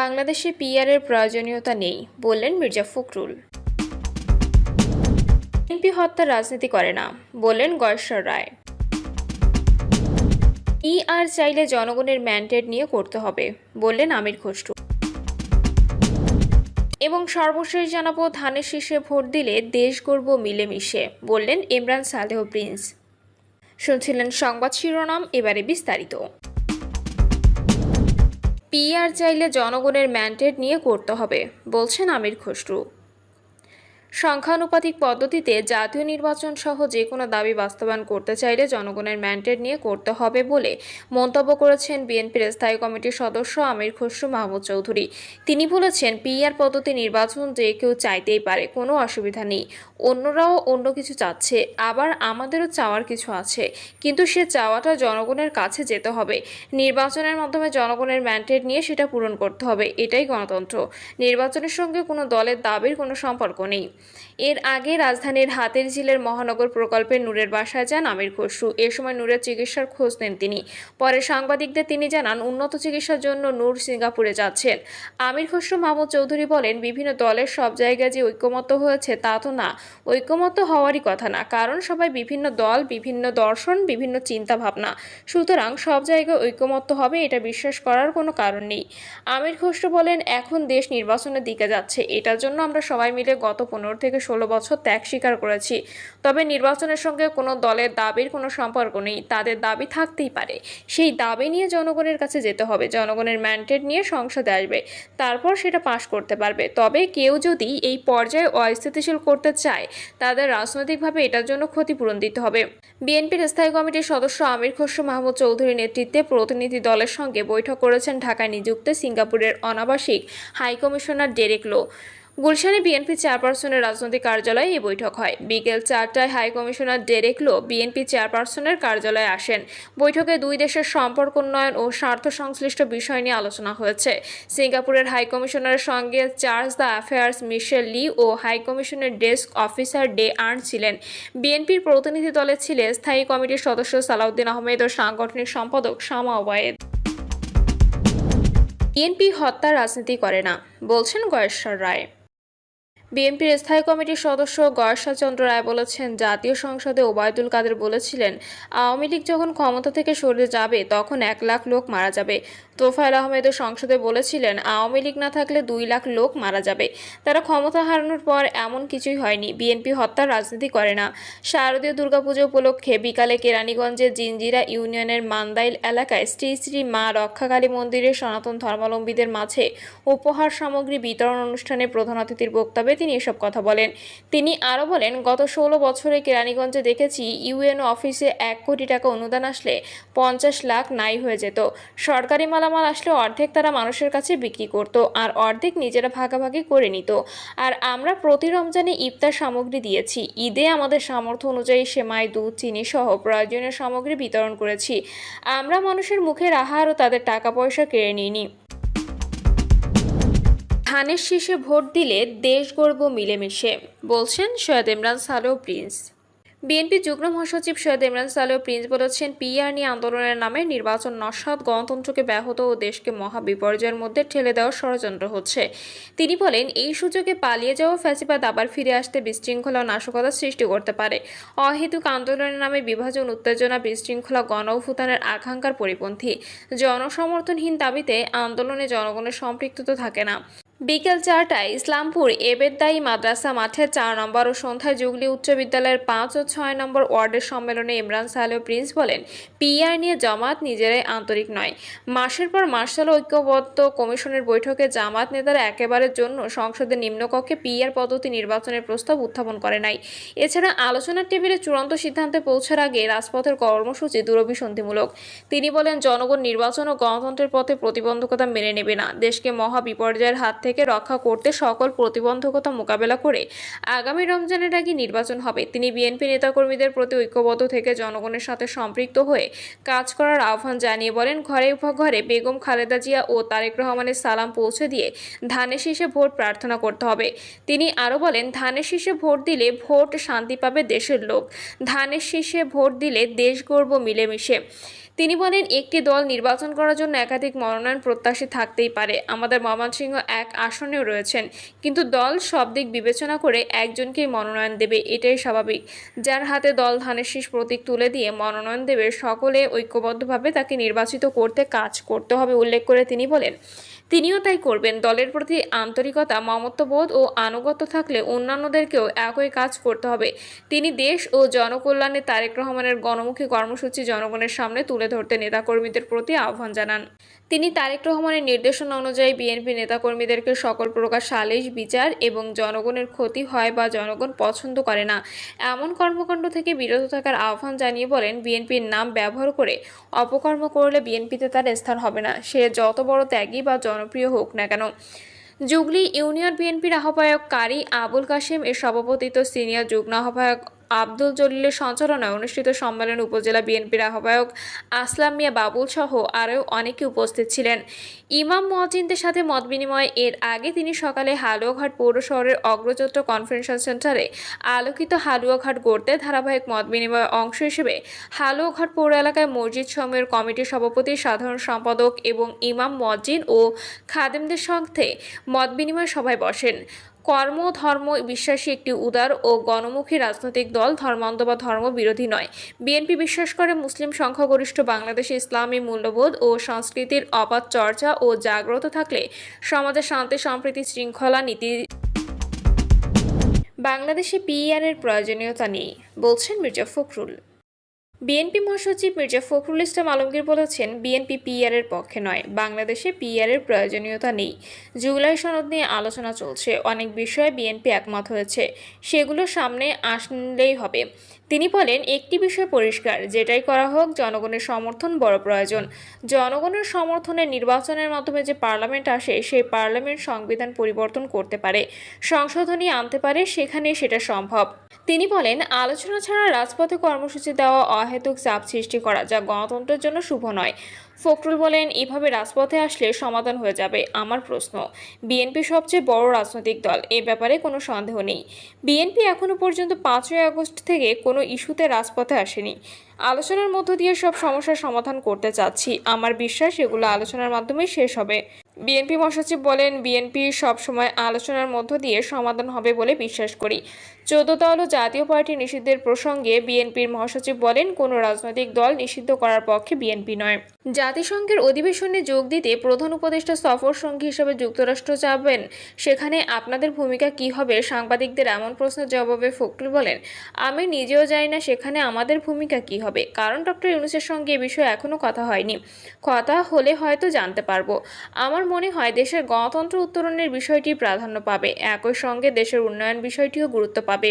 বাংলাদেশে পিআরের প্রয়োজনীয়তা নেই বললেন মির্জা ফখরুল। বিএনপি হত্যার রাজনীতি করে না বললেন গয়েশ্বর রায়। পিআর চাইলে জনগণের ম্যান্ডেট নিয়ে করতে হবে বললেন আমির খসরু। এবং সর্বশেষ জানাবো, ধানের শীষে ভোট দিলে দেশ গড়ব মিলেমিশে বললেন ইমরান সালেহ প্রিন্স। শুনছিলেন সংবাদ শিরোনাম, এবারে বিস্তারিত। পিআর চাইলে জনগণের ম্যান্ডেট নিয়ে করতে হবে বলছেন আমির খসরু। সংখ্যানুপাতিক পদ্ধতিতে জাতীয় নির্বাচন সহ যে কোনো দাবি বাস্তবায়ন করতে চাইলে জনগণের ম্যান্ডেট নিয়ে করতে হবে বলে মন্তব্য করেছেন বিএনপির স্থায়ী কমিটির সদস্য আমির খসরু মাহমুদ চৌধুরী। তিনি বলেছেন, পিআর পদ্ধতি নির্বাচন যে কেউ চাইতেই পারে, কোনো অসুবিধা নেই। অন্যরাও অন্য কিছু চাচ্ছে, আবার আমাদেরও চাওয়ার কিছু আছে, কিন্তু সে চাওয়াটা জনগণের কাছে যেতে হবে। নির্বাচনের মাধ্যমে জনগণের ম্যান্ডেট নিয়ে সেটা পূরণ করতে হবে, এটাই গণতন্ত্র। নির্বাচনের সঙ্গে কোনো দলের দাবির কোনো সম্পর্ক নেই। এর আগে রাজধানীর হাতিরঝিলের মহানগর প্রকল্পে নূরের বাসায় যান আমির খসরু। এ সময় নূরের চিকিৎসার খোঁজ নেন তিনি। পরে সাংবাদিকদের তিনি জানান, উন্নত চিকিৎসার জন্য নূর সিঙ্গাপুরে যাচ্ছেন। আমির খসরু মাহমুদ চৌধুরী বলেন, বিভিন্ন দলের সব জায়গায় যে ঐক্যমত্য হয়েছে তা তো না, ঐক্যমত্য হওয়ারই কথা না, কারণ সবাই বিভিন্ন দল, বিভিন্ন দর্শন, বিভিন্ন চিন্তা ভাবনা। সুতরাং সব জায়গায় ঐক্যমত্য হবে এটা বিশ্বাস করার কোনো কারণ নেই। আমির খসরু বলেন, এখন দেশ নির্বাচনের দিকে যাচ্ছে, এটার জন্য আমরা সবাই মিলে গত 15 থেকে 16 বছর ত্যাগ স্বীকার করেছি। তবে নির্বাচনের সঙ্গে কোনো দলের দাবির কোনো সম্পর্ক নেই, তাদের দাবি থাকতেই পারে। সেই দাবি নিয়ে জনগণের কাছে যেতে হবে, জনগণের ম্যান্ডেট নিয়ে সংসদে আসবে, তারপর সেটা পাশ করতে পারবে। তবে কেউ যদি এই পর্যায়ে অস্থিতিশীল করতে চায়, তাদের রাজনৈতিকভাবে এটার জন্য ক্ষতিপূরণ দিতে হবে। বিএনপির স্থায়ী কমিটির সদস্য আমির খসরু মাহমুদ চৌধুরীর নেতৃত্বে প্রতিনিধি দলের সঙ্গে বৈঠক করেছেন ঢাকায় নিযুক্ত সিঙ্গাপুরের অনাবাসিক হাইকমিশনার ডেরেক লো। গুলশানে বিএনপি চেয়ারপারসনের রাজনৈতিক কার্যালয়ে এই বৈঠক হয়। বিকেল 4টায় হাইকমিশনার ডেরেক লো বিএনপি চেয়ারপারসনের কার্যালয়ে আসেন। বৈঠকে দুই দেশের সম্পর্ক উন্নয়ন ও স্বার্থ সংশ্লিষ্ট বিষয় নিয়ে আলোচনা হয়েছে। সিঙ্গাপুরের হাইকমিশনারের সঙ্গে chargé d'affaires Michelle Lee ও হাইকমিশনের ডেস্ক অফিসার ডে আর্ন ছিলেন। বিএনপির প্রতিনিধি দলে ছিলেন স্থায়ী কমিটির সদস্য সালাউদ্দিন আহমেদ ও সাংগঠনিক সম্পাদক শামা ওবায়েদ। বিএনপি হত্যার রাজনীতি করে না বলছেন গয়েশ্বর রায়। বিএনপির স্থায়ী কমিটির সদস্য গয়েশ্বর চন্দ্র রায় বলেছেন, জাতীয় সংসদে ওবায়দুল কাদের বলেছিলেন, আওয়ামী লীগ যখন ক্ষমতা থেকে সরে যাবে তখন 1 লাখ লোক মারা যাবে। তোফায়েল আহমেদও সংসদে বলেছিলেন, আওয়ামী লীগ না থাকলে 2 লাখ লোক মারা যাবে। তারা ক্ষমতা হারানোর পর এমন কিছুই হয়নি। বিএনপি হত্যার রাজনীতি করে না। শারদীয় দুর্গাপুজো উপলক্ষে বিকালে কেরানীগঞ্জের জিঞ্জিরা ইউনিয়নের মান্দাইল এলাকায় শ্রী শ্রী মা রক্ষাকালী মন্দিরে সনাতন ধর্মাবলম্বীদের মাঝে উপহার সামগ্রী বিতরণ অনুষ্ঠানে প্রধান অতিথির বক্তব্যে তিনি এসব কথা বলেন। তিনি আরও বলেন, গত 16 বছরে কেরানীগঞ্জে দেখেছি ইউএনও অফিসে 1 কোটি টাকা অনুদান আসলে 50 লাখ নাই হয়ে যেত। সরকারি মালামাল আসলে অর্ধেক তারা মানুষের কাছে বিক্রি করত, আর অর্ধেক নিজেরা ভাগাভাগি করে নিত। আর আমরা প্রতি রমজানে ইফতার সামগ্রী দিয়েছি। ঈদে আমাদের সামর্থ্য অনুযায়ী সেমাই, দুধ, চিনি সহ প্রয়োজনীয় সামগ্রী বিতরণ করেছি। আমরা মানুষের মুখের আহার ও তাদের টাকা পয়সা কেড়ে নিইনি। ধানের শীষে ভোট দিলে দেশ গড়ব মিলেমিশে বলছেন সৈয়দ ইমরান সালেহ প্রিন্স। বিএনপি যুগ্ম মহাসচিব সৈয়দ ইমরান সালেহ প্রিন্স বলেছেন, পিআর নিয়ে আন্দোলনের নামে নির্বাচন নস্যাৎ, গণতন্ত্রকে ব্যাহত ও দেশকে মহা বিপর্যয়ের মধ্যে ঠেলে দেওয়ার ষড়যন্ত্র হচ্ছে। তিনি বলেন, এই সুযোগে পালিয়ে যাওয়া ফ্যাসিবাদ আবার ফিরে আসতে বিশৃঙ্খলা ও নাশকতা সৃষ্টি করতে পারে। অহেতুক আন্দোলনের নামে বিভাজন, উত্তেজনা, বিশৃঙ্খলা গণ-অভ্যুত্থানের আকাঙ্ক্ষার পরিপন্থী। জনসমর্থনহীন দাবিতে আন্দোলনে জনগণের সম্পৃক্ততা থাকে না। বিকেল 4টায় ইসলামপুর এবেদদায়ী মাদ্রাসা মাঠে 4 নম্বর ও সন্ধ্যায় জুগলি উচ্চ বিদ্যালয়ের 5 ও 6 নম্বর ওয়ার্ডের সম্মেলনে ইমরান সালেহ প্রিন্স বলেন, পিআর নিয়ে জামাত নিজেরাই আন্তরিক নয়। মাসের পর মাস চলা ঐক্যবদ্ধ কমিশনের বৈঠকে জামাত নেতারা একেবারের জন্য সংসদের নিম্নকক্ষে পিআর পদ্ধতি নির্বাচনের প্রস্তাব উত্থাপন করে নাই। এছাড়া আলোচনার টেবিলে চূড়ান্ত সিদ্ধান্তে পৌঁছার আগে রাজপথের কর্মসূচি দূরভিসন্ধিমূলক। তিনি বলেন, জনগণ নির্বাচন ও গণতন্ত্রের পথে প্রতিবন্ধকতা মেনে নেবে না। দেশকে মহা বিপর্যয়ের হাত থেকে রক্ষা করতে সকল প্রতিবন্ধকতা মোকাবেলা করে আগামী রমজানের আগে নির্বাচন হবে। তিনি বিএনপি নেতাকর্মীদের প্রতি ঐক্যবদ্ধ থেকে জনগণের সাথে সম্পৃক্ত হয়ে কাজ করার আহ্বান জানিয়ে বলেন, ঘরে ঘরে বেগম খালেদা জিয়া ও তারেক রহমানের সালাম পৌঁছে দিয়ে ধানের শীষে ভোট প্রার্থনা করতে হবে। তিনি আরও বলেন, ধানের শীষে ভোট দিলে ভোট শান্তি পাবে দেশের লোক। ধানের শীষে ভোট দিলে দেশ গড়ব মিলেমিশে। তিনি বলেন, একটি দল নির্বাচন করার জন্য একাধিক মনোনয়ন প্রত্যাশী থাকতেই পারে। আমাদের ময়মনসিংহ এক আসনেও রয়েছেন, কিন্তু দল সব দিক বিবেচনা করে একজনকেই মনোনয়ন দেবে, এটাই স্বাভাবিক। যার হাতে দল ধানের শীষ প্রতীক তুলে দিয়ে মনোনয়ন দেবে, সকলে ঐক্যবদ্ধভাবে তাকে নির্বাচিত করতে কাজ করতে হবে উল্লেখ করে তিনি বলেন, তিনিও তাই করবেন। দলের প্রতি আন্তরিকতা, মমত্ববোধ ও আনুগত্য থাকলে অন্যান্যদেরকেও একই কাজ করতে হবে। তিনি দেশ ও জনকল্যাণে তারেক রহমানের গণমুখী কর্মসূচি জনগণের সামনে তুলে ধরতে নেতাকর্মীদের প্রতি আহ্বান জানান। তিনি তারেক রহমানের নির্দেশনা অনুযায়ী বিএনপি নেতাকর্মীদেরকে সকল প্রকার সালিশ, বিচার এবং জনগণের ক্ষতি হয় বা জনগণ পছন্দ করে না এমন কর্মকাণ্ড থেকে বিরত থাকার আহ্বান জানিয়ে বলেন, বিএনপির নাম ব্যবহার করে অপকর্ম করলে বিএনপিতে তার স্থান হবে না, সে যত বড় ত্যাগী বা জনপ্রিয় হোক না কেন। জুগলি ইউনিয়ন বিএনপির আহ্বায়ক কারি আবুল কাশেম এর সভাপতিত্ব, সিনিয়র যুগ্ম আহ্বায়ক আব্দুল জলিলের সঞ্চালনায় অনুষ্ঠিত সম্মেলনে উপজেলা বিএনপির আহ্বায়ক আসলাম মিয়া বাবুল সহ আরও অনেকে উপস্থিত ছিলেন। ইমাম মুয়াজ্জিনদের সাথে মতবিনিময় এর আগে তিনি সকালে হালুয়াঘাট পৌর শহরের অগ্রযাত্রা কনভেনশন সেন্টারে আলোকিত হালুয়াঘাট গড়তে ধারাবাহিক মতবিনিময়ের অংশ হিসেবে হালুয়াঘাট পৌর এলাকায় মসজিদ সমূহের কমিটির সভাপতি, সাধারণ সম্পাদক এবং ইমাম মুয়াজ্জিন ও খাদেমদের সাথে মতবিনিময় সভায় বসেন। কর্ম ধর্ম বিশ্বাসী একটি উদার ও গণমুখী রাজনৈতিক দল, ধর্মান্ধ বা ধর্মবিরোধী নয়। বিএনপি বিশ্বাস করে মুসলিম সংখ্যাগরিষ্ঠ বাংলাদেশে ইসলামী মূল্যবোধ ও সংস্কৃতির অবাধ চর্চা ও জাগ্রত থাকলে সমাজে শান্তি, সম্প্রীতি, শৃঙ্খলা নীতি বাংলাদেশে পিআরের প্রয়োজনীয়তা নেই বলছেন মির্জা ফখরুল। বিএনপি মহাসচিব মির্জা ফখরুল ইসলাম আলমগীর বলেছেন, বিএনপি পিআরের পক্ষে নয়, বাংলাদেশে পিআরের প্রয়োজনীয়তা নেই। জুলাই সনদ নিয়ে আলোচনা চলছে, অনেক বিষয়ে বিএনপি একমত হয়েছে, সেগুলো সামনে আসলেই হবে। তিনি বলেন, একটি বিষয় পরিষ্কার, যেটাই করা হোক জনগণের সমর্থন বড় প্রয়োজন। জনগণের সমর্থনে নির্বাচনের মাধ্যমে যে পার্লামেন্ট আসে, সেই পার্লামেন্ট সংবিধান পরিবর্তন করতে পারে, সংশোধনী আনতে পারে, সেখানে সেটা সম্ভব। তিনি বলেন, আলোচনা ছাড়া রাজপথে কর্মসূচি দেওয়া অহেতুক চাপ সৃষ্টি করা, যা গণতন্ত্রের জন্য শুভ নয়। ফখরুল বলেন, এভাবে রাজপথে আসলে সমাধান হয়ে যাবে। আমার প্রশ্ন, বিএনপি সবচেয়ে বড় রাজনৈতিক দল, এ ব্যাপারে কোনো সন্দেহ নেই। বিএনপি এখনো পর্যন্ত 5ই আগস্ট থেকে কোনো ইস্যুতে রাজপথে আসেনি। আলোচনার মধ্য দিয়ে সব সমস্যার সমাধান করতে চাচ্ছি। আমার বিশ্বাস এগুলো আলোচনার মাধ্যমেই শেষ হবে। বিএনপি মহাসচিব বলেন, বিএনপি সবসময় আলোচনার মধ্য দিয়ে সমাধান হবে বলে বিশ্বাস করি। 14 দল ও জাতীয় পার্টি নিষিদ্ধের প্রসঙ্গে বিএনপির মহাসচিব বলেন, কোনো রাজনৈতিক দল নিষিদ্ধ করার পক্ষে বিএনপি নয়। জাতিসংঘের অধিবেশনে যোগ দিতে প্রধান উপদেষ্টা সফর সঙ্গী হিসেবে যুক্তরাষ্ট্র যাবেন, সেখানে আপনাদের ভূমিকা কী হবে? সাংবাদিকদের এমন প্রশ্নের জবাবে ফখরুল বলেন, আমি নিজেও জানি না সেখানে আমাদের ভূমিকা কী হবে, কারণ ডক্টর ইউনূসের সঙ্গে এ বিষয়ে এখনও কথা হয়নি। কথা হলে হয়তো জানতে পারবো। আমার মনে হয় দেশের গণতন্ত্র উত্তরণের বিষয়টি প্রাধান্য পাবে, একই সঙ্গে দেশের উন্নয়ন বিষয়টিও গুরুত্ব পাবে।